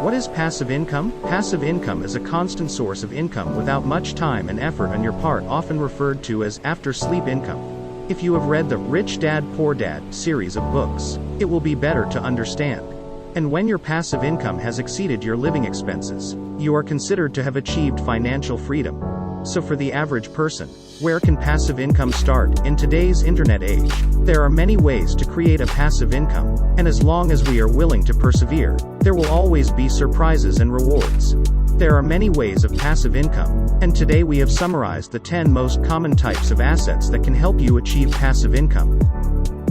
What is passive income? Passive income is a constant source of income without much time and effort on your part, often referred to as after-sleep income. If you have read the Rich Dad Poor Dad series of books, it will be better to understand. And when your passive income has exceeded your living expenses, you are considered to have achieved financial freedom. So for the average person, where can passive income start? In today's internet age, there are many ways to create a passive income, and as long as we are willing to persevere, there will always be surprises and rewards. There are many ways of passive income, and today we have summarized the 10 most common types of assets that can help you achieve passive income.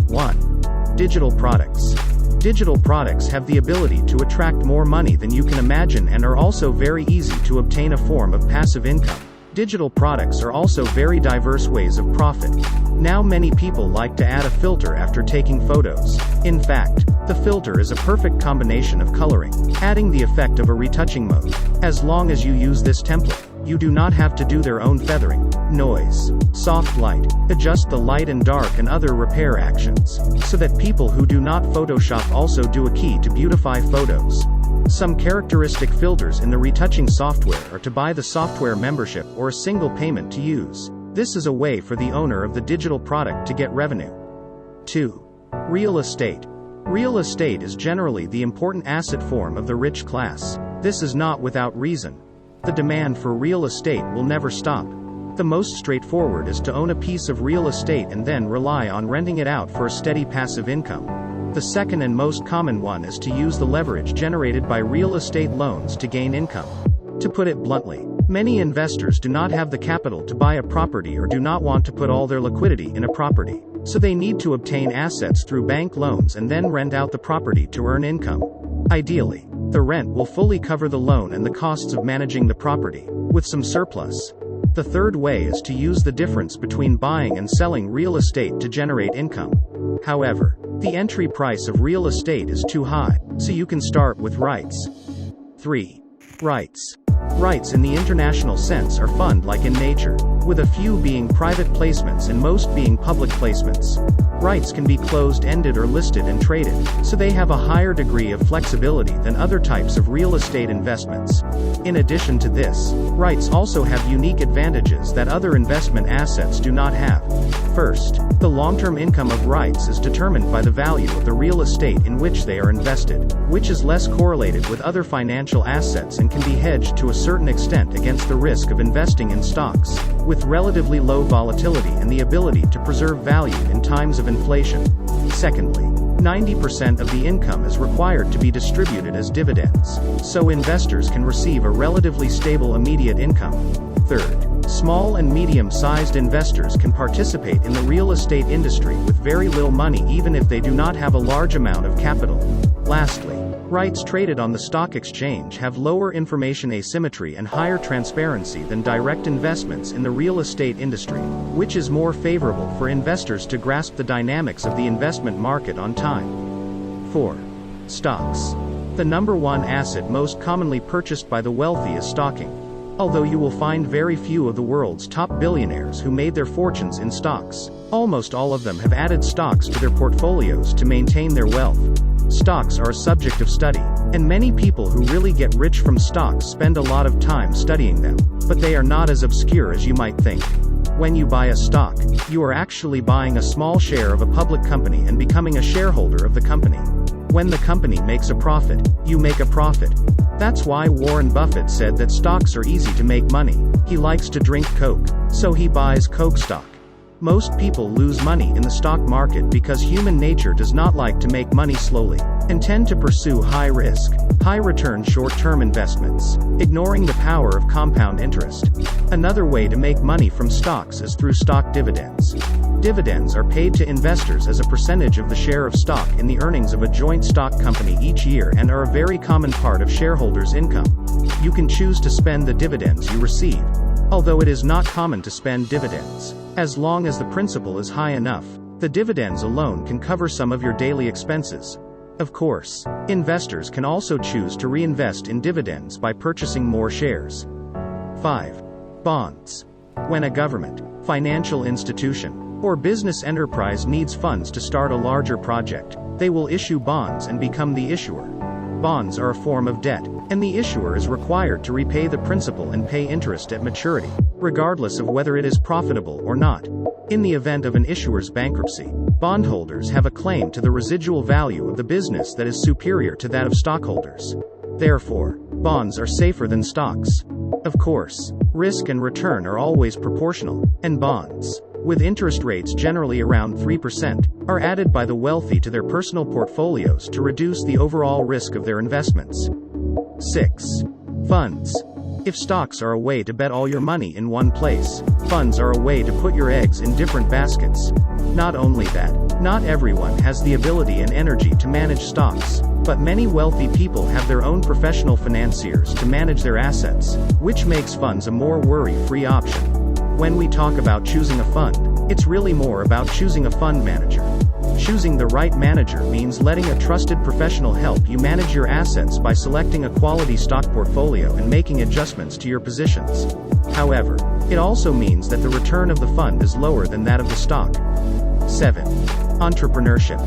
1. Digital products. Digital products have the ability to attract more money than you can imagine and are also very easy to obtain a form of passive income. Digital products are also very diverse ways of profit. Now many people like to add a filter after taking photos. In fact, the filter is a perfect combination of coloring, adding the effect of a retouching mode. As long as you use this template, you do not have to do their own feathering, noise, soft light, adjust the light and dark and other repair actions, so that people who do not Photoshop also do a key to beautify photos. Some characteristic filters in the retouching software are to buy the software membership or a single payment to use. This is a way for the owner of the digital product to get revenue. 2. Real estate. Real estate is generally the important asset form of the rich class. This is not without reason. The demand for real estate will never stop. The most straightforward is to own a piece of real estate and then rely on renting it out for a steady passive income. The second and most common one is to use the leverage generated by real estate loans to gain income. To put it bluntly, many investors do not have the capital to buy a property or do not want to put all their liquidity in a property, so they need to obtain assets through bank loans and then rent out the property to earn income. Ideally, the rent will fully cover the loan and the costs of managing the property, with some surplus. The third way is to use the difference between buying and selling real estate to generate income. However, the entry price of real estate is too high, so you can start with REITs. 3. REITs. REITs in the international sense are fund-like in nature, with a few being private placements and most being public placements. REITs can be closed-ended or listed and traded, so they have a higher degree of flexibility than other types of real estate investments. In addition to this, REITs also have unique advantages that other investment assets do not have. First, the long-term income of REITs is determined by the value of the real estate in which they are invested, which is less correlated with other financial assets and can be hedged to a certain extent against the risk of investing in stocks, with relatively low volatility and the ability to preserve value in times of inflation. Secondly, 90% of the income is required to be distributed as dividends, so investors can receive a relatively stable immediate income. Third, small and medium-sized investors can participate in the real estate industry with very little money even if they do not have a large amount of capital. Lastly, REITs traded on the stock exchange have lower information asymmetry and higher transparency than direct investments in the real estate industry, which is more favorable for investors to grasp the dynamics of the investment market on time. 4. Stocks. The number one asset most commonly purchased by the wealthy is stocking. Although you will find very few of the world's top billionaires who made their fortunes in stocks, almost all of them have added stocks to their portfolios to maintain their wealth. Stocks are a subject of study, and many people who really get rich from stocks spend a lot of time studying them, but they are not as obscure as you might think. When you buy a stock, you are actually buying a small share of a public company and becoming a shareholder of the company. When the company makes a profit, you make a profit. That's why Warren Buffett said that stocks are easy to make money. He likes to drink Coke, so he buys Coke stock. Most people lose money in the stock market because human nature does not like to make money slowly, and tend to pursue high-risk, high-return short-term investments, ignoring the power of compound interest. Another way to make money from stocks is through stock dividends. Dividends are paid to investors as a percentage of the share of stock in the earnings of a joint stock company each year and are a very common part of shareholders' income. You can choose to spend the dividends you receive, although it is not common to spend dividends. As long as the principal is high enough, the dividends alone can cover some of your daily expenses. Of course, investors can also choose to reinvest in dividends by purchasing more shares. 5. Bonds. When a government, financial institution, or business enterprise needs funds to start a larger project, they will issue bonds and become the issuer. Bonds are a form of debt, and the issuer is required to repay the principal and pay interest at maturity, regardless of whether it is profitable or not. In the event of an issuer's bankruptcy, bondholders have a claim to the residual value of the business that is superior to that of stockholders. Therefore, bonds are safer than stocks. Of course, risk and return are always proportional, and bonds, with interest rates generally around 3%, are added by the wealthy to their personal portfolios to reduce the overall risk of their investments. 6. Funds. If stocks are a way to bet all your money in one place, funds are a way to put your eggs in different baskets. Not only that, not everyone has the ability and energy to manage stocks, but many wealthy people have their own professional financiers to manage their assets, which makes funds a more worry-free option. When we talk about choosing a fund, it's really more about choosing a fund manager. Choosing the right manager means letting a trusted professional help you manage your assets by selecting a quality stock portfolio and making adjustments to your positions. However, it also means that the return of the fund is lower than that of the stock. 7. Entrepreneurship.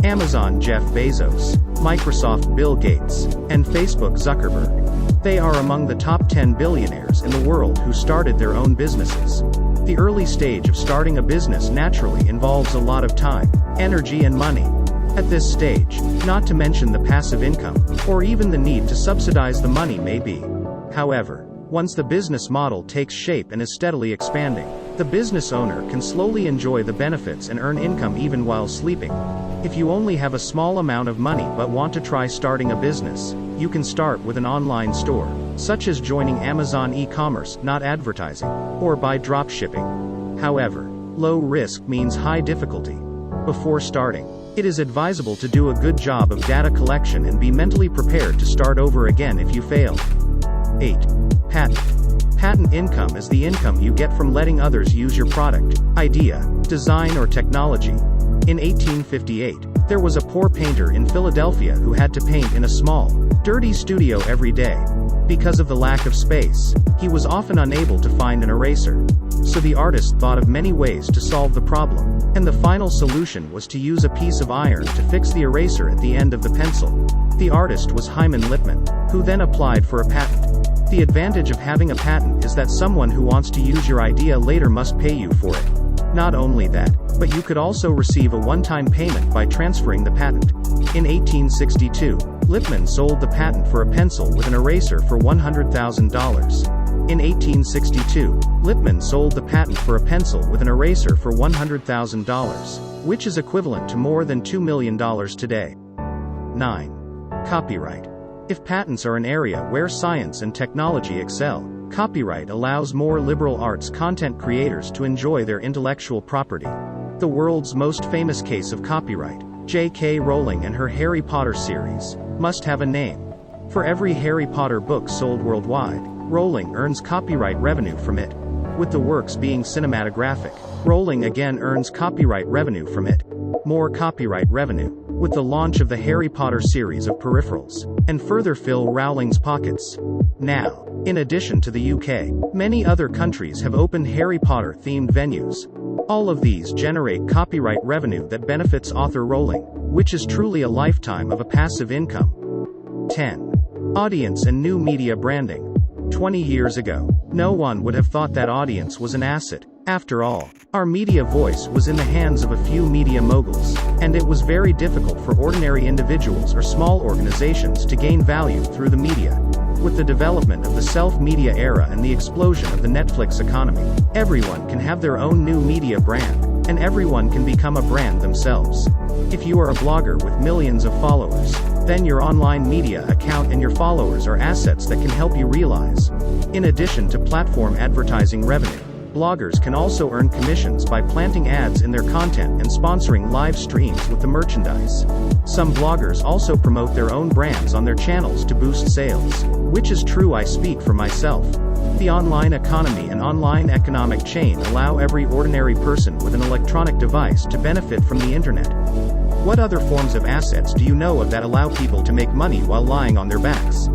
Amazon Jeff Bezos, Microsoft Bill Gates, and Facebook Zuckerberg. They are among the top 10 billionaires in the world who started their own businesses. The early stage of starting a business naturally involves a lot of time, energy and money. At this stage, not to mention the passive income, or even the need to subsidize the money may be. However, once the business model takes shape and is steadily expanding, the business owner can slowly enjoy the benefits and earn income even while sleeping. If you only have a small amount of money but want to try starting a business, you can start with an online store, such as joining Amazon e-commerce, not advertising, or by drop shipping. However, low risk means high difficulty. Before starting, it is advisable to do a good job of data collection and be mentally prepared to start over again if you fail. 8. Patent. Patent income is the income you get from letting others use your product, idea, design or technology. In 1858, there was a poor painter in Philadelphia who had to paint in a small, dirty studio every day. Because of the lack of space, he was often unable to find an eraser. So the artist thought of many ways to solve the problem, and the final solution was to use a piece of iron to fix the eraser at the end of the pencil. The artist was Hyman Lipman, who then applied for a patent. The advantage of having a patent is that someone who wants to use your idea later must pay you for it. Not only that, but you could also receive a one-time payment by transferring the patent. In 1862, Lipman sold the patent for a pencil with an eraser for $100,000. In 1862, Lipman sold the patent for a pencil with an eraser for $100,000, which is equivalent to more than $2 million today. 9. Copyright. If patents are an area where science and technology excel, copyright allows more liberal arts content creators to enjoy their intellectual property. The world's most famous case of copyright, J.K. Rowling and her Harry Potter series, must have a name. For every Harry Potter book sold worldwide, Rowling earns copyright revenue from it. With the works being cinematographic, Rowling again earns copyright revenue from it. More copyright revenue, with the launch of the Harry Potter series of peripherals, and further fill Rowling's pockets. Now, in addition to the UK, many other countries have opened Harry Potter-themed venues. All of these generate copyright revenue that benefits author Rowling, which is truly a lifetime of a passive income. 10. Audience and new media branding. 20 years ago, no one would have thought that audience was an asset. After all, our media voice was in the hands of a few media moguls, and it was very difficult for ordinary individuals or small organizations to gain value through the media. With the development of the self-media era and the explosion of the Netflix economy, everyone can have their own new media brand, and everyone can become a brand themselves. If you are a blogger with millions of followers, then your online media account and your followers are assets that can help you realize. In addition to platform advertising revenue, bloggers can also earn commissions by planting ads in their content and sponsoring live streams with the merchandise. Some bloggers also promote their own brands on their channels to boost sales, which is true. I speak for myself. The online economy and online economic chain allow every ordinary person with an electronic device to benefit from the internet. What other forms of assets do you know of that allow people to make money while lying on their backs?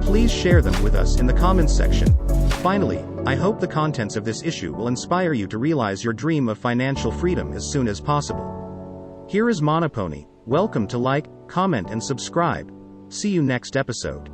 Please share them with us in the comments section. Finally, I hope the contents of this issue will inspire you to realize your dream of financial freedom as soon as possible. Here is Monopony. Welcome to like, comment and subscribe. See you next episode.